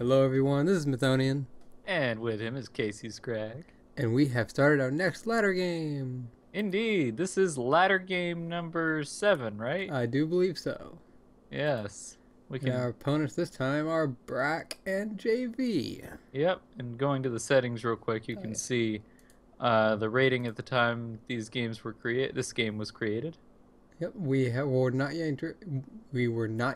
Hello everyone, this is Mythonian. And with him is Casey's Scrag. And we have started our next ladder game. Indeed, this is ladder game number 7, right? I do believe so. Yes. We And our can. opponents this time are BraaK and JV. Yep. And going to the settings real quick, you Oh can yeah. see the rating at the time these games were created. This game was created. Yep, we were not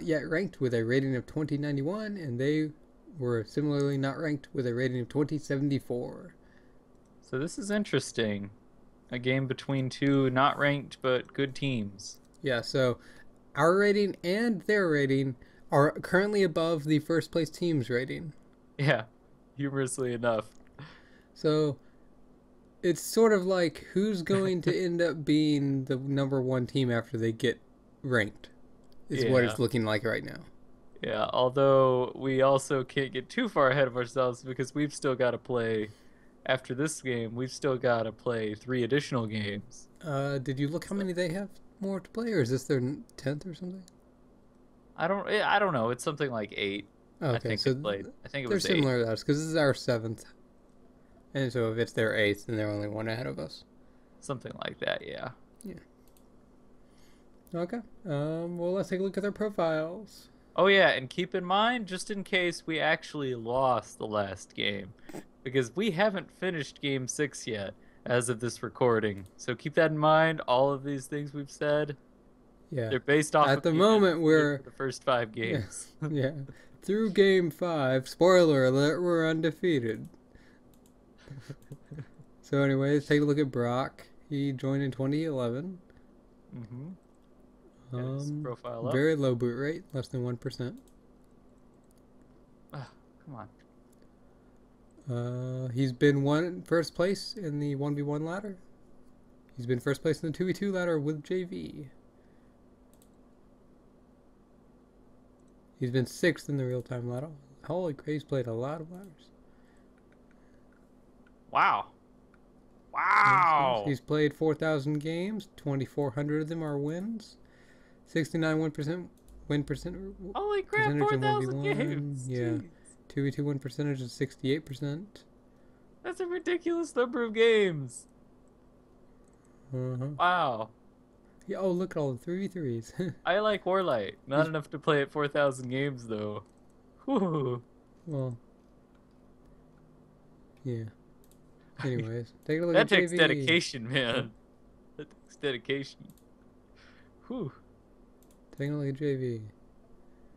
yet ranked with a rating of 2091, and they were similarly not ranked with a rating of 2074. So this is interesting. A game between two not ranked but good teams. Yeah, so our rating and their rating are currently above the first place team's rating. Yeah. Humorously enough. So it's sort of like who's going to end up being the #1 team after they get ranked is what Yeah. it's looking like right now. Yeah. Although we also can't get too far ahead of ourselves because we've still got to play. After this game, we've still got to play 3 additional games. Did you look how many they have more to play, or is this their 10th or something? I don't know. It's something like 8. Oh, I okay, think so they played. I think it they're was 8. similar to us because this is our 7th, and so if it's their 8th, then they're only one ahead of us. Something like that, yeah. Yeah. Okay. Well, let's take a look at their profiles. Oh yeah, and keep in mind, just in case we actually lost the last game, because we haven't finished game 6 yet as of this recording. So keep that in mind. All of these things we've said, Yeah. they're based off At of the being moment, undefeated we're for the first 5 yeah, games. yeah. Through game 5, spoiler alert, we're undefeated. So anyways, take a look at BraaK. He joined in 2011. Mm-hmm. Got his profile up. Very low boot rate, less than 1%. Ugh, come on. He's been first place in the 1v1 ladder. He's been first place in the 2v2 ladder with JV. He's been 6th in the real-time ladder. Holy crap, he's played a lot of ladders. Wow. Wow. He's played 4,000 games. 2,400 of them are wins. 69 win percent. Holy crap, 4,000 games. Yeah. Jeez. 2v2 win percentage is 68%. That's a ridiculous number of games. Uh-huh. Wow. Yeah, oh, look at all the 3v3s. I like Warlight. Not enough to play at 4,000 games, though. Whew. Well, yeah. Anyways, take a look That at takes JV. dedication, man. That takes dedication. Whew. Take a look at JV.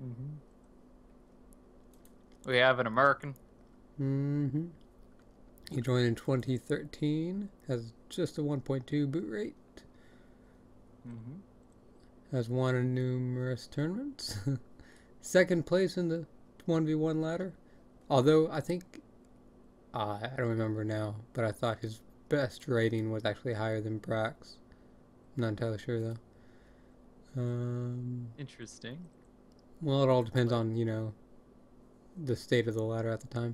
Mm-hmm. We have an American. Mm-hmm. He joined in 2013. Has just a 1.2 boot rate. Mm-hmm. Has won in numerous tournaments. Second place in the 1v1 ladder. Although I think I don't remember now, but I thought his best rating was actually higher than BraaK's. Not entirely sure though. Interesting. Well, it all depends on, the state of the ladder at the time.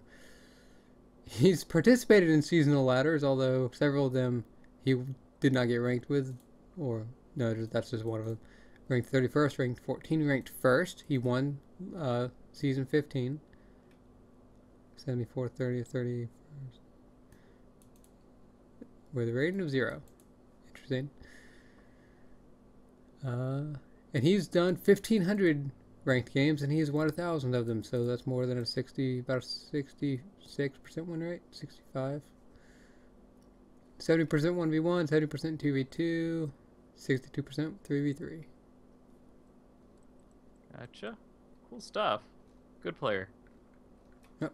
He's participated in seasonal ladders, although several of them he did not get ranked with, or no, that's just one of them. Ranked 31st, ranked 14, ranked 1st. He won season 15. 74, 30, 31st. With a rating of 0. Interesting. And he's done 1,500 ranked games, and he's won 1,000 of them, so that's more than about a 66% win rate, 65. 70% 1v1, 70% 2v2, 62% 3v3. Gotcha. Cool stuff. Good player. Yep.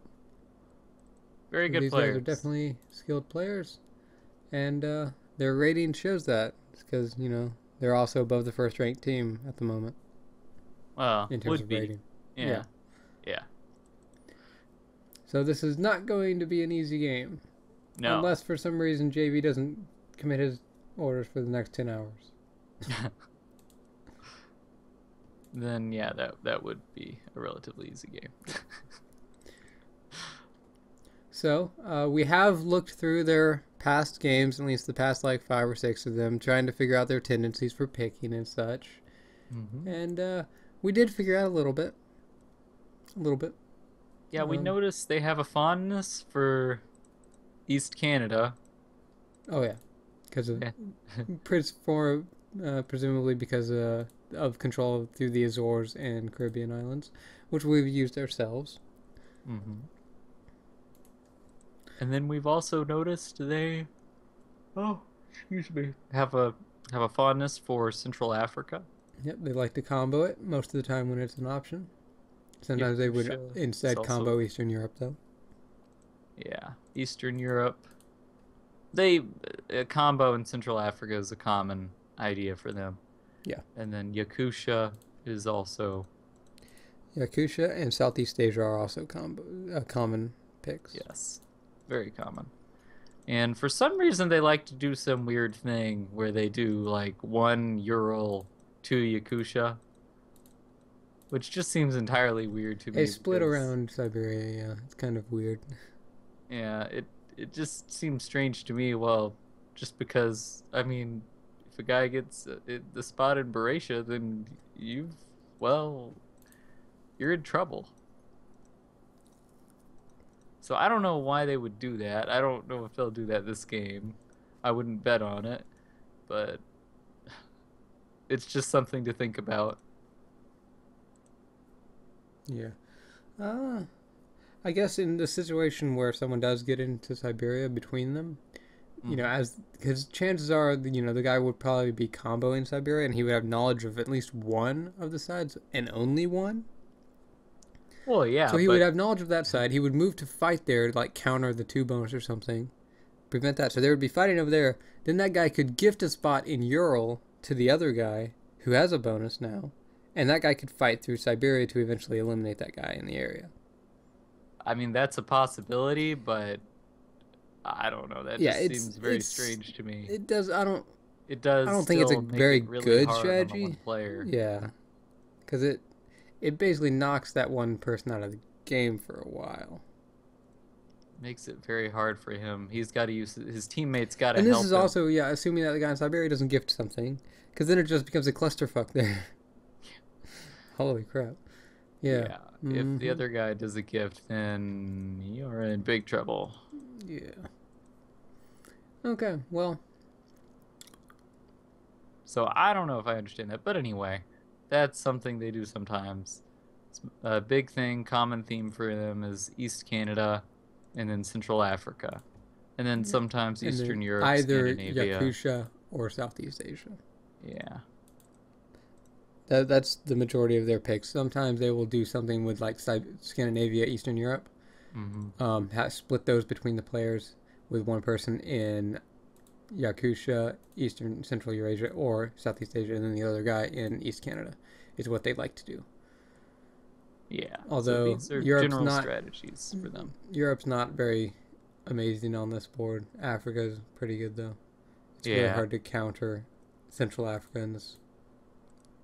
Very good These players. guys are definitely skilled players, and their rating shows that. It's because, they're also above the first ranked team at the moment. Well, in terms of rating. Yeah. So this is not going to be an easy game. No. Unless for some reason JV doesn't commit his orders for the next 10 hours. Then yeah, that would be a relatively easy game. So we have looked through their past games, at least the past like 5 or 6 of them, trying to figure out their tendencies for picking and such. Mm-hmm. And we did figure out a little bit. Yeah, we Um, noticed they have a fondness for East Canada. oh yeah, because of Yeah. for presumably because of control through the Azores and Caribbean islands, which we've used ourselves. hmm And then we've also noticed they, oh, excuse me, have a fondness for Central Africa. Yep, they like to combo it most of the time when it's an option. Sometimes they would Yakusha is instead also, combo Eastern Europe though. yeah, Eastern Europe. They a combo in Central Africa is a common idea for them. Yeah, And then Yakusha is also, Yakusha and Southeast Asia are also common picks. yes, very common. And for some reason, they like to do some weird thing where they do like one Ural, two Yakusha, which just seems entirely weird to They me split because, around Siberia. Yeah, it's kind of weird. yeah, it just seems strange to me. Well, just because, I mean, if a guy gets the spot in Beratia, then well, you're in trouble. So I don't know why they would do that. I don't know if they'll do that this game. I wouldn't bet on it, but it's just something to think about. Yeah. Uh, I guess in the situation where someone does get into Siberia between them, hmm as because chances are, the guy would probably be comboing Siberia, and he would have knowledge of at least one of the sides and only one. Well, yeah, So he would but have knowledge of that side. He would move to fight there to like counter the two bonus or something, prevent that. So they would be fighting over there. Then that guy could gift a spot in Ural to the other guy who has a bonus now, and that guy could fight through Siberia to eventually eliminate that guy in the area. I mean that's a possibility, but I don't know. That Yeah, just seems very strange to me. it does. It I does don't think it's a still make very it really good hard on the one strategy. player. Yeah, because it basically knocks that one person out of the game for a while. Makes it very hard for him. He's got to use his teammates. Got to And this is help him. also, yeah, assuming that the guy in Siberia doesn't gift something, because then it just becomes a clusterfuck there. Holy crap! Yeah. Yeah, if the Mm-hmm. other guy does a gift, then you're in big trouble. Yeah. Okay. Well. So I don't know if I understand that, but anyway, that's something they do sometimes. It's a big thing, common theme for them is East Canada, and then Central Africa, and then Yep. sometimes And then Eastern Europe, either Scandinavia. Yakusha or Southeast Asia. Yeah. That's the majority of their picks. Sometimes they will do something with like Scandinavia, Eastern Europe. hmm Split those between the players with one person in Yakusha, Eastern Central Eurasia, or Southeast Asia, and then the other guy in East Canada is what they like to do. Yeah. So Although these are general strategies for them. Europe's not very amazing on this board. Africa's pretty good though. It's really Yeah. hard to counter Central Africa in this.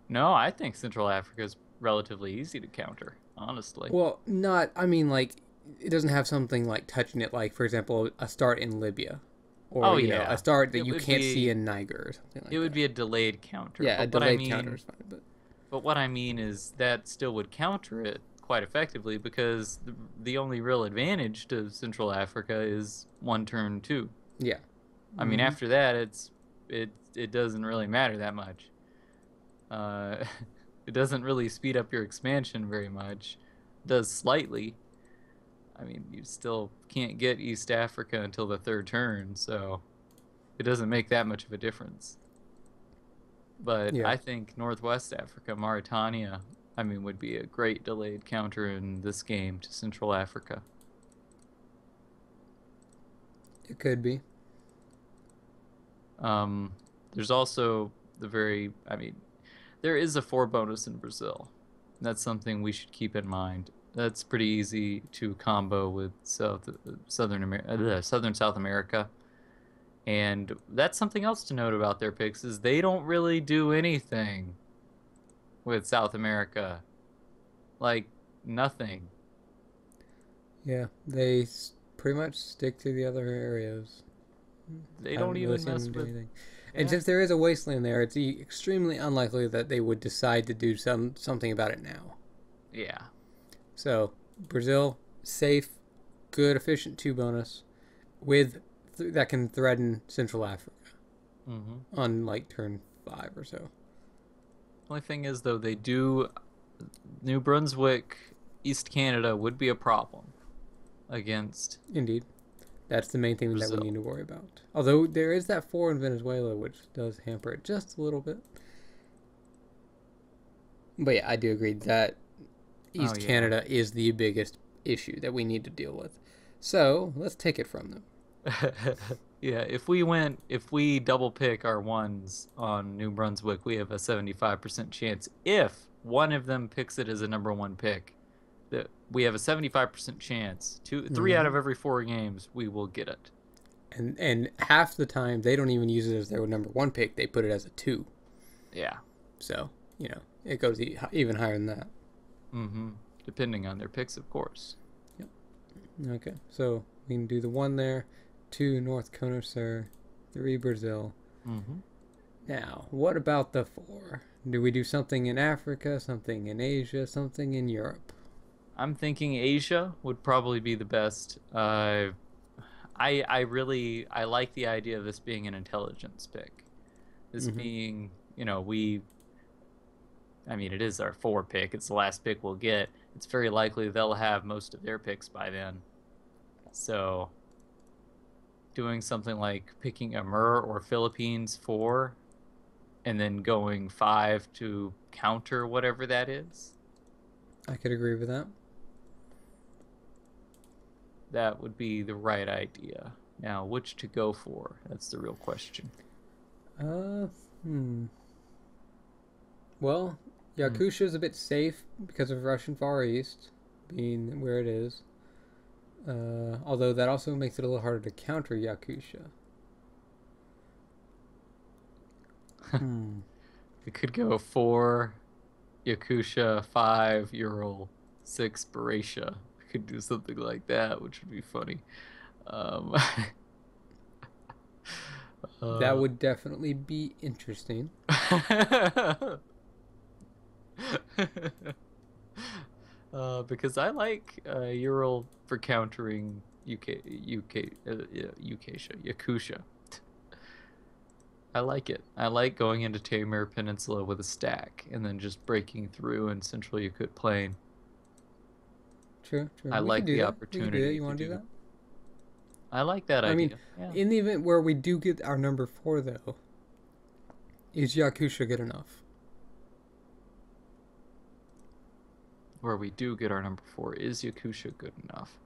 No, I think Central Africa is relatively easy to counter, honestly. Well, not. I mean, like it doesn't have something like touching it. Like for example, a start in Libya, or Oh a yeah. start that It you would can't see be in Niger or something like it would that. be a delayed counter. Yeah, a delayed counter is fine, but But what I mean is that still would counter it quite effectively because the only real advantage to Central Africa is one turn two. yeah. I mean, Mm-hmm. after that, it doesn't really matter that much. Uh, it doesn't really speed up your expansion very much. It does slightly. I mean, you still can't get East Africa until the third turn, so it doesn't make that much of a difference. But Yeah, I think Northwest Africa, Mauritania, I mean, would be a great delayed counter in this game to Central Africa. it could be. Um, there's also I mean, there is a 4 bonus in Brazil. That's something we should keep in mind. That's pretty easy to combo with Southern South America. And that's something else to note about their picks is they don't really do anything with South America. Like nothing. Yeah, they pretty much stick to the other areas. They I don't haven't really even seen mess them do with. anything. And Yeah. since there is a wasteland there, it's extremely unlikely that they would decide to do something about it now. Yeah. So Brazil safe, good, efficient 2 bonus with that can threaten Central Africa on like turn 5 or so. Only thing is, though, they do. New Brunswick, East Canada would be a problem against Indeed. That's the main thing Brazil. that we need to worry about. Although there is that 4 in Venezuela, which does hamper it just a little bit. But yeah, I do agree that East Canada is the biggest issue that we need to deal with. So let's take it from them. Yeah, if we double pick our ones on New Brunswick, we have a 75% chance. If one of them picks it as a number 1 pick, that we have a 75% chance. 3 out of every 4 games, we will get it. And half the time, they don't even use it as their number 1 pick. They put it as a 2. Yeah. So, it goes even higher than that. Depending on their picks, of course. Yep. Okay, so we can do the 1 there. 2 North Connoisseur, 3 Brazil. Now, what about the 4? Do we do something in Africa, something in Asia, something in Europe? I'm thinking Asia would probably be the best. I like the idea of this being an intelligence pick. This being, it is our 4 pick. It's the last pick we'll get. It's very likely they'll have most of their picks by then. So doing something like picking a Amur or Philippines 4 and then going 5 to counter whatever that is. I could agree with that. That would be the right idea. Now, which to go for? That's the real question. Well, Yakutia is a bit safe because of Russian Far East being where it is. Although that also makes it a little harder to counter Yakutia. We could go 4 Yakutia, 5 Ural, 6 Buryatia. We could do something like that, which would be funny. That would definitely be interesting. Because I like Ural for countering Yakutia. I like it. I like going into Taimyr Peninsula with a stack and then just breaking through in Central Yakut Plain. True. I like the opportunity. You want to do that? I like that idea. In the event where we do get our number 4, though, is Yakutia good enough? Where we do get our number 4, is Yakutia good enough?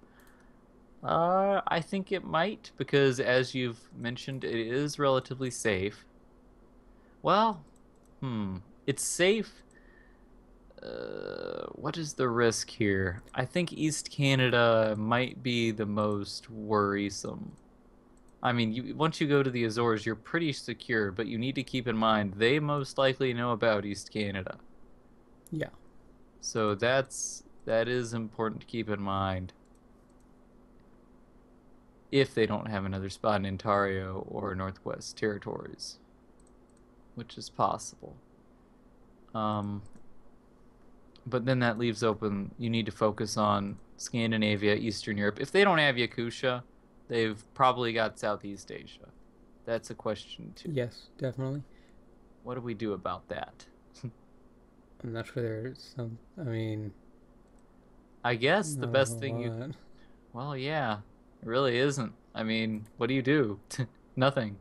I think it might, because as you've mentioned, it is relatively safe. Well, it's safe. What is the risk here? I think East Canada might be the most worrisome. I mean, once you go to the Azores, you're pretty secure, but you need to keep in mind they most likely know about East Canada. Yeah. So that is important to keep in mind. If they don't have another spot in Ontario or Northwest Territories, which is possible. But then that leaves open, you need to focus on Scandinavia, Eastern Europe. If they don't have Yakutia, they've probably got Southeast Asia. That's a question too. Yes, definitely. What do we do about that? I'm not sure there's some, I guess the best thing you... Well, yeah, it really isn't. I mean, what do you do? Nothing.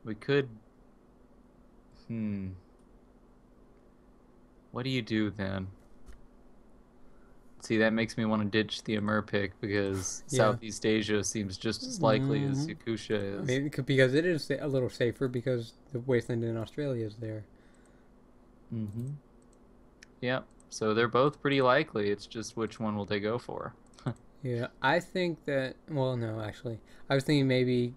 We could... What do you do then? See, that makes me want to ditch the Amur pick because Southeast Asia seems just as likely as Yakutia is. Because it is a little safer because the wasteland in Australia is there. Yep. So they're both pretty likely. It's just which one will they go for? Yeah, I think that... Well, no, actually. I was thinking maybe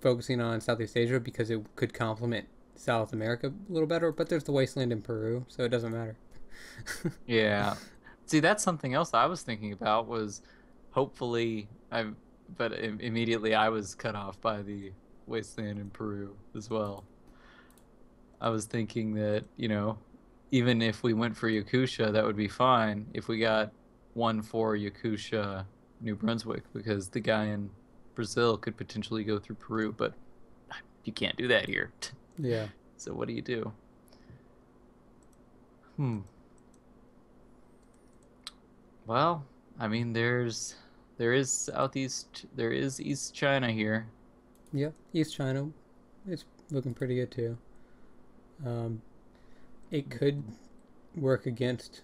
focusing on Southeast Asia because it could complement South America a little better, but there's the wasteland in Peru, so it doesn't matter. Yeah. See, that's something else I was thinking about was hopefully... But immediately I was cut off by the wasteland in Peru as well. I was thinking that, even if we went for Yakusha, that would be fine if we got one for Yakusha, New Brunswick, because the guy in Brazil could potentially go through Peru, but you can't do that here. Yeah. So what do you do? Hmm. Well, I mean, there is East China here. Yep. East China, it's looking pretty good too. Um, it could work against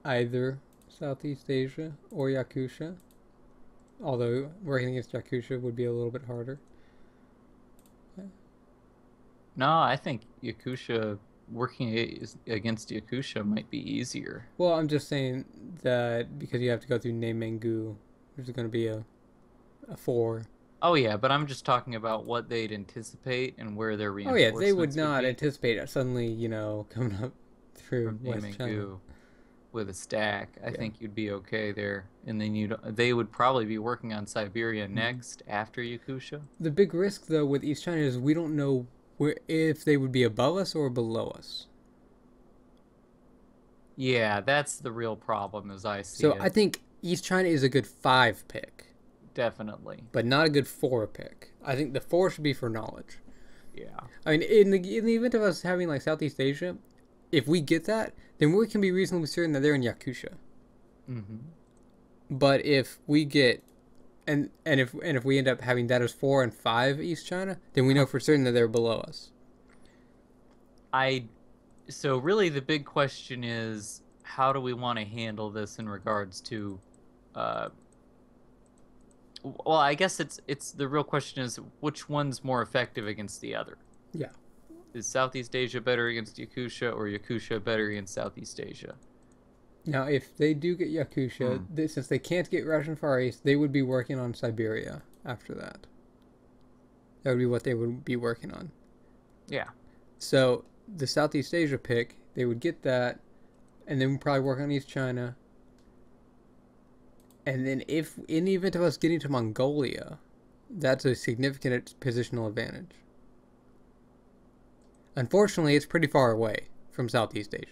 either Southeast Asia or Yakusha, although working against Yakusha would be a little bit harder. No, I think Yakusha working against Yakusha might be easier. Well, I'm just saying that because you have to go through Nemengu, there's going to be a four. Oh yeah, but I'm just talking about what they'd anticipate and where their Oh yeah, they would reinforcements would not be anticipate suddenly, coming up through from West China. Nemengu with a stack. I Yeah. think you'd be okay there. And then they would probably be working on Siberia Mhm. next after Yakusha. The big risk though with East China is we don't know where if they would be above us or below us. Yeah, that's the real problem as I see So I it. think East China is a good 5 pick, Definitely. but not a good 4 pick. I think the 4 should be for knowledge. Yeah. I mean, in the event of us having like Southeast Asia, if we get that, then we can be reasonably certain that they're in Yakusha. Mm-hmm. But if we get and if we end up having that as 4 and 5 East China, then we know for certain that they're below us. I so really the big question is how do we want to handle this in regards to uh well, I guess it's the real question is which one's more effective against the other? Yeah. Is Southeast Asia better against Yakusha or Yakusha better against Southeast Asia? Now, if they do get Yakusha, Hmm. since they can't get Russian Far East, they would be working on Siberia after that. That would be what they would be working on. Yeah. So the Southeast Asia pick, they would get that, and then we'd probably work on East China. And then if in the event of us getting to Mongolia, that's a significant positional advantage. Unfortunately, it's pretty far away from Southeast Asia.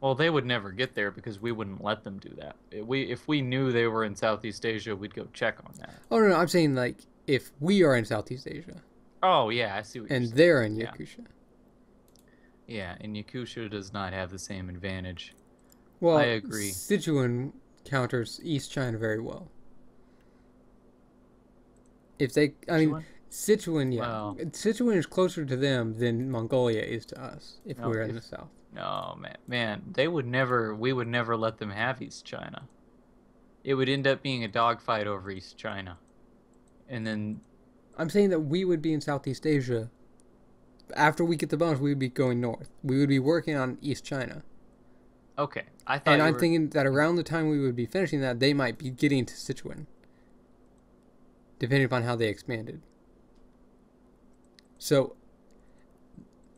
Well, they would never get there because we wouldn't let them do that. If we knew they were in Southeast Asia, we'd go check on that. Oh no, no, I'm saying like if we are in Southeast Asia Oh, yeah, I see what you're and saying. they're in Yeah. Yakusha. Yeah, and Yakusha does not have the same advantage. I Well, agree. Sichuan counters East China very well. If they, I mean, Sichuan? Sichuan, yeah, Well, Sichuan is closer to them than Mongolia is to us if no, we're in if the south. no, man, we would never let them have East China. It would end up being a dogfight over East China. And then, I'm saying that we would be in Southeast Asia. After we get the bonus, we would be going north. We would be working on East China. okay, I thought And you I'm were, thinking that around the time we would be finishing that, they might be getting to Sichuan, depending upon how they expanded. So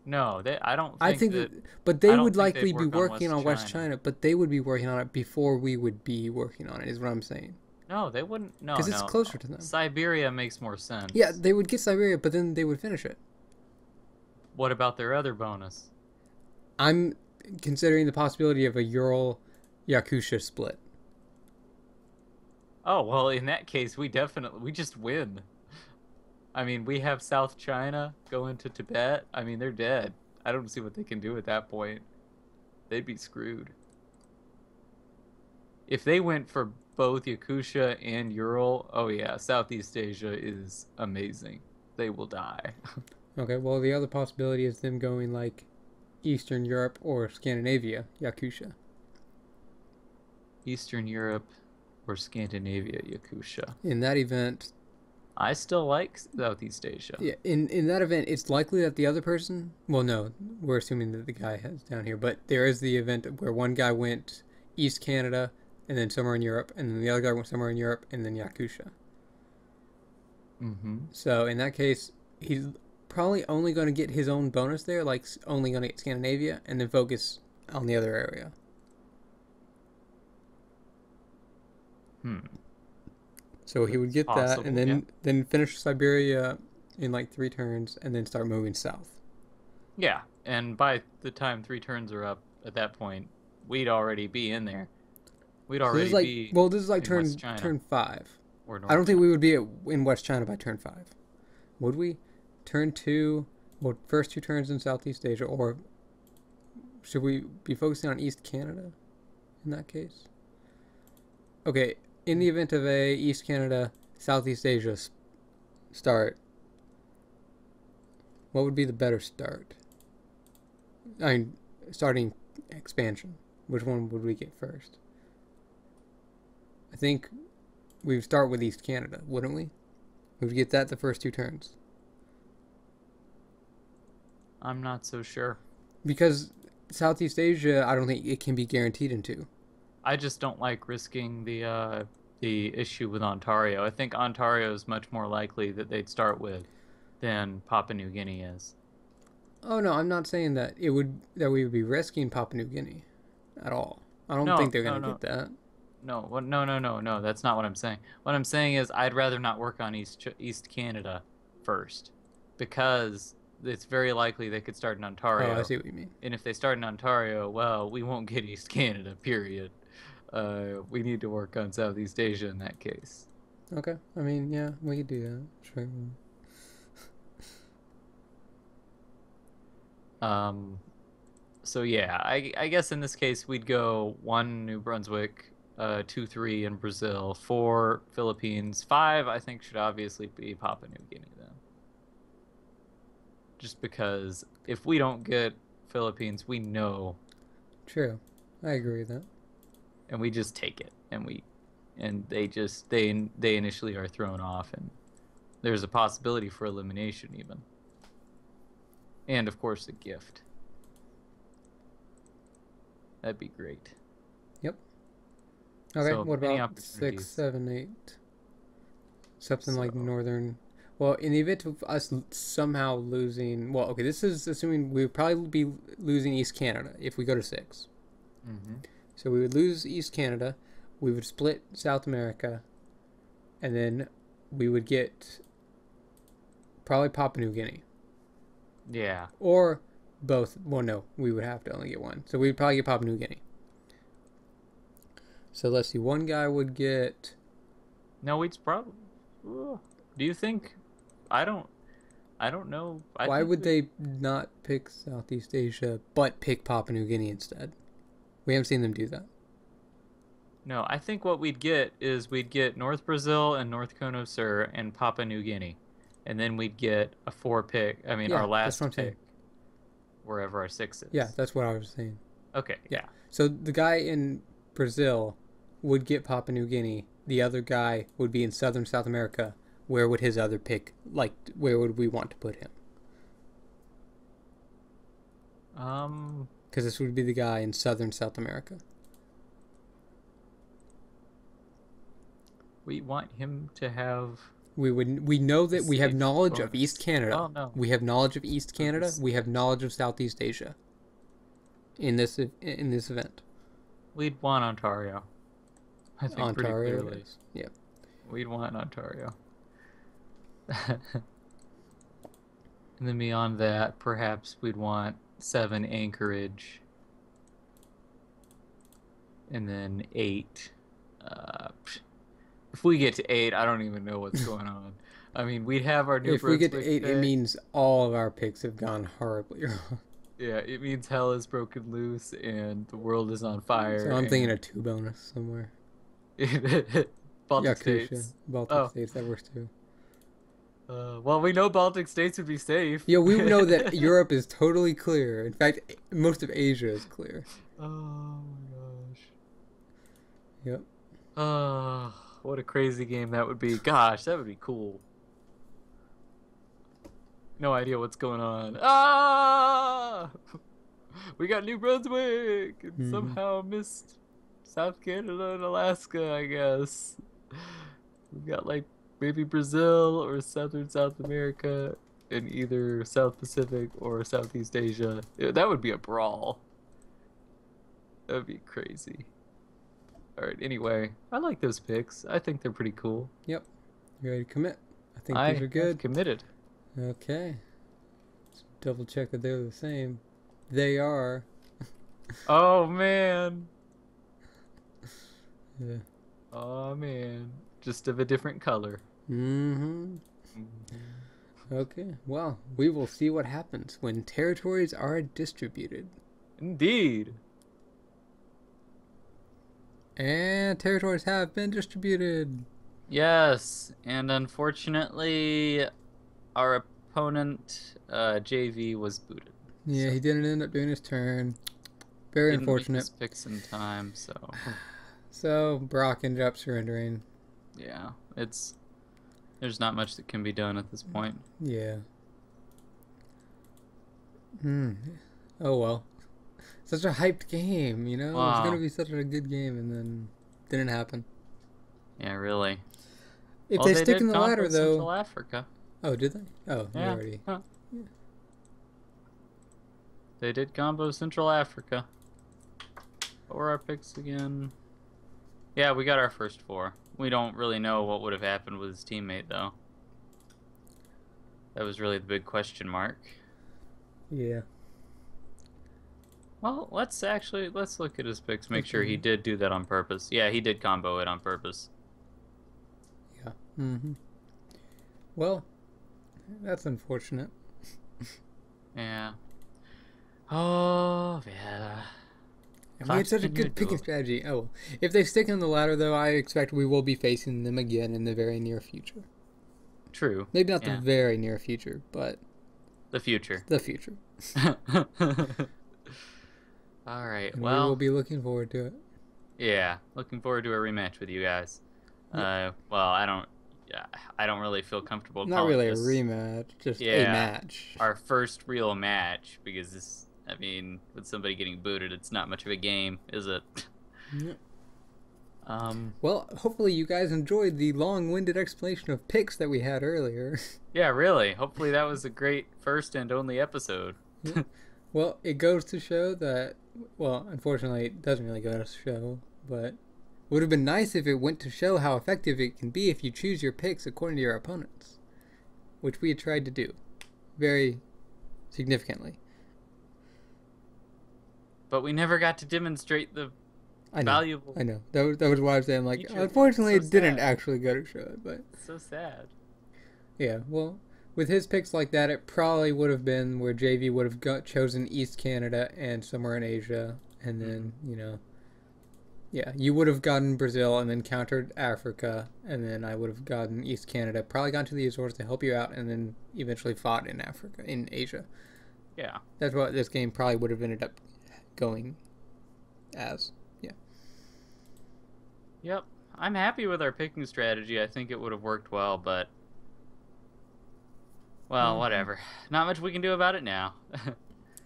no, I don't I think think that, that, but I they don't would think they'd likely be work on working West on West China. China, but they would be working on it before we would be working on it, is what I'm saying. No, they wouldn't, no, Because it's no, closer no. to them. Siberia makes more Yeah, sense. they would get Siberia, but then they would finish it. What about their other bonus? I'm considering the possibility of a Ural Yakusha split. Oh, well, in that case, we just win. I mean, we have South China go into Tibet. I mean, they're dead. I don't see what they can do at that point. They'd be screwed. If they went for both Yakusha and Ural, oh yeah, Southeast Asia is amazing. They will die. Okay, well, the other possibility is them going like Eastern Europe or Scandinavia, Yakusha. Eastern Europe or Scandinavia, Yakusha. In that event, I still like Southeast Asia. yeah, in that event, it's likely that the other person, well, no, we're assuming that the guy has down here, but there is the event where one guy went East Canada and then somewhere in Europe, and then the other guy went somewhere in Europe and then Yakusha. Mm-hmm. So in that case, he's probably only going to get his own bonus there, like only going to get Scandinavia, and then focus on the other area. Hmm. So he would It's get that, possible, and yeah. then finish Siberia in like 3 turns, and then start moving south. Yeah, and by the time 3 turns are up, at that point, we'd already be in there. We'd So this is already like, be well, this is like in West turn China turn 5. or I North don't think China. we would be in West China by turn 5. Would we? Turn 2, well, first 2 turns in Southeast Asia, or should we be focusing on East Canada in that case? Okay, in the event of a East Canada, Southeast Asia start, what would be the better start? I mean, starting expansion. Which one would we get first? I think we would start with East Canada, wouldn't we? We would get that the first 2 turns. I'm not so sure. Because Southeast Asia, I don't think it can be guaranteed in 2. I just don't like risking the issue with Ontario. I think Ontario is much more likely that they'd start with than Papua New Guinea is. Oh no, I'm not saying that we would be risking Papua New Guinea at all. I don't think No, they're no, gonna get no, that. no. That's not what I'm saying. What I'm saying is I'd rather not work on East Canada first, because it's very likely they could start in Oh, I Ontario, see what you mean. and if they start in Ontario, well, we won't get East Canada. Period. We need to work on Southeast Asia in that case. Okay, I mean, yeah, we could do that. Sure. Um, so yeah, I guess in this case we'd go 1 New Brunswick, 2, 3 in Brazil, 4 Philippines, 5 I think should obviously be Papua New Guinea then. Just because if we don't get Philippines, we know, True, I agree with that. and we just take it, and they initially are thrown off, and there's a possibility for elimination even, and of course a gift. That'd be great. Yep. Okay, So what many about 6, opportunities. 7, 8? Something like So northern. Well, in the event of us somehow losing, well, okay, this is assuming we would probably be losing East Canada if we go to 6. hmm So we would lose East Canada, we would split South America, and then we would get probably Papua New Guinea. yeah, Or both. Well, no, we would have to only get one. So we'd probably get Papua New Guinea. So let's see. One guy would get. no, we'd probably. Do you think? I don't. I don't know. I Why think would we. they not pick Southeast Asia but pick Papua New Guinea instead? We haven't seen them do that. No, I think what we'd get is we'd get North Brazil and North Kono Sur and Papua New Guinea, and then we'd get a 4 pick. I mean, our Yeah, that's what last I'm saying. pick, wherever our 6 Yeah, is. that's what I was saying. Okay, Yeah. yeah. So the guy in Brazil would get Papua New Guinea. The other guy would be in southern South America. Where would his other pick, like, where would we want to put him? Um, Because this would be the guy in southern South America. we want him to have We know a that we have safe knowledge of bonus. East Canada. Well, no. We have knowledge of East Canada. Bonus. We have knowledge of Southeast Asia. In this event, We'd want Ontario. I think pretty Ontario. clearly. Yes. Yep. We'd want Ontario. And then beyond that, perhaps we'd want 7 Anchorage. And then 8. If we get to 8, I don't even know what's going on. I mean, we'd have our New If we get to Brunswick 8, it pick. means all of our picks have gone horribly wrong. Yeah, it means hell is broken loose and the world is on fire. So I'm thinking a 2 bonus somewhere. Baltic Yakutia, states. Baltic Oh, states, that works too. well, we know Baltic states would be safe. Yeah, we know that Europe is totally clear. In fact, most of Asia is clear. Oh my gosh. Yep. Oh, what a crazy game that would be. Gosh, that would be cool. No idea what's going on. Ah! We got New Brunswick and somehow missed South Canada and Alaska, I guess. We've got like maybe Brazil or southern South America in either South Pacific or Southeast Asia. Yeah, that would be a brawl. That would be crazy. All right, anyway, I like those picks. I think they're pretty cool. Yep. You ready to commit? I think I these are have good. committed. Okay. double check that they're the same. They are. Oh man. Yeah. Oh man. Just of a different color. Mm-hmm. Okay. Well, we will see what happens when territories are distributed. Indeed. And territories have been distributed. Yes, and unfortunately, our opponent, JV, was booted. Yeah, so he didn't end up doing his turn. Very didn't unfortunate. make his picks in time, so So BraaK ended up surrendering. yeah, there's not much that can be done at this point. Yeah. Oh well. Such a hyped game, you know? It was Wow. gonna be such a good game, and then didn't happen. Yeah, really. If Well, they they stick did in the combo ladder, though. Central Africa. Oh, did they? Oh, you Yeah. already. Huh. Yeah. They did combo Central Africa. What were our picks again? Yeah, we got our first 4. We don't really know what would have happened with his teammate, though. That was really the big question mark. Yeah. Well, let's look at his picks, make sure he did do that on purpose. Yeah, he did combo it on purpose. Yeah. Well, that's unfortunate. Yeah. Oh, yeah. And we had such a good picking strategy. Oh, well. If they stick in the ladder, though, I expect we will be facing them again in the very near future. True. Maybe not the very near future, but the future. The future. All right. And well, we will be looking forward to it. Yeah, looking forward to a rematch with you guys. Well, I don't really feel comfortable. Not really this, a rematch, just a match. Our first real match, because this, I mean, with somebody getting booted, it's not much of a game, is it? Yep. Well, hopefully you guys enjoyed the long-winded explanation of picks that we had earlier. Yeah, really. Hopefully that was a great first and only episode. Yeah. Well, it goes to show that, well, unfortunately, it doesn't really go to show, but it would have been nice if it went to show how effective it can be if you choose your picks according to your opponents, which we had tried to do very significantly. But we never got to demonstrate the valuable. I know. That was why I was saying, like, feature. unfortunately, So it didn't sad. actually go to show it, but. It's so sad. Yeah, well, with his picks like that, it probably would have been where JV would have chosen East Canada and somewhere in Asia, and then, you know, yeah, you would have gotten Brazil and then countered Africa, and then I would have gotten East Canada, probably gone to the Azores to help you out, and then eventually fought in Africa, in Asia. Yeah. That's what this game probably would have ended up going as. Yeah. Yep. I'm happy with our picking strategy. I think it would have worked well, but well, whatever. Not much we can do about it now.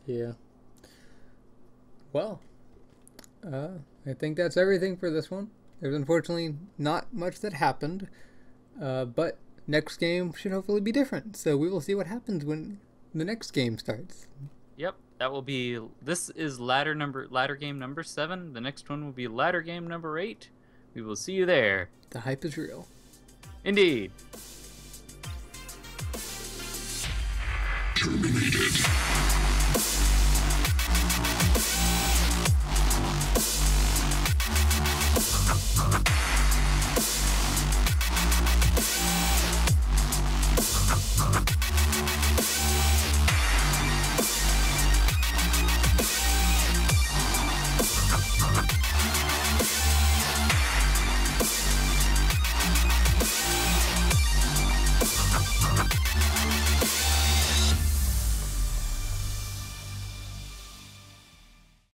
Yeah. Well, I think that's everything for this one. There's unfortunately not much that happened, but next game should hopefully be different. So we will see what happens when the next game starts. Yep, that will be. This is ladder game number 7. The next one will be ladder game number 8. We will see you there. The hype is real. Indeed. Terminate.